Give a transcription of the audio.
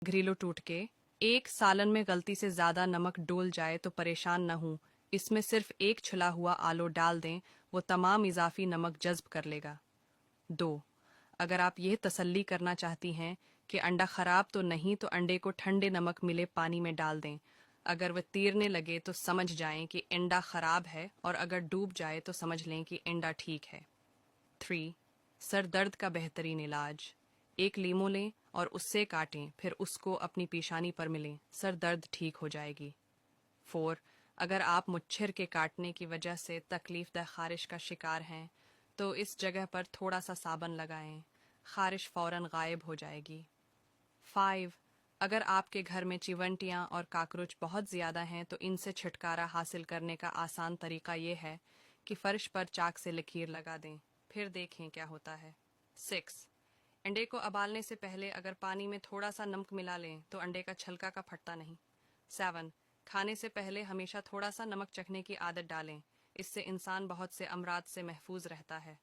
घरेलू टोटके। एक सालन में गलती से ज्यादा नमक डोल जाए तो परेशान न हो, इसमें सिर्फ एक छिला हुआ आलू डाल दें, वो तमाम इजाफी नमक जज्ब कर लेगा। 2. अगर आप यह तसल्ली करना चाहती हैं कि अंडा खराब तो नहीं तो अंडे को ठंडे नमक मिले पानी में डाल दें। अगर वह तैरने लगे तो समझ जाएं कि अंडा खराब है, और अगर डूब जाए तो समझ लें कि अंडा ठीक है। 3. सर दर्द का बेहतरीन इलाज। एक लीमो लें और उससे काटें, फिर उसको अपनी पेशानी पर मिलें, सर दर्द ठीक हो जाएगी। 4. अगर आप मुच्छर के काटने की वजह से तकलीफ दह खारिश का शिकार हैं तो इस जगह पर थोड़ा सा साबन लगाएं, खारिश फौरन गायब हो जाएगी। 5. अगर आपके घर में चिवंटियां और काकरोच बहुत ज़्यादा हैं तो इनसे छुटकारा हासिल करने का आसान तरीका ये है कि फर्श पर चाक से लकीर लगा दें, फिर देखें क्या होता है। 6. अंडे को उबालने से पहले अगर पानी में थोड़ा सा नमक मिला लें तो अंडे का छलका का फटता नहीं। 7. खाने से पहले हमेशा थोड़ा सा नमक चखने की आदत डालें, इससे इंसान बहुत से अमराज से महफूज रहता है।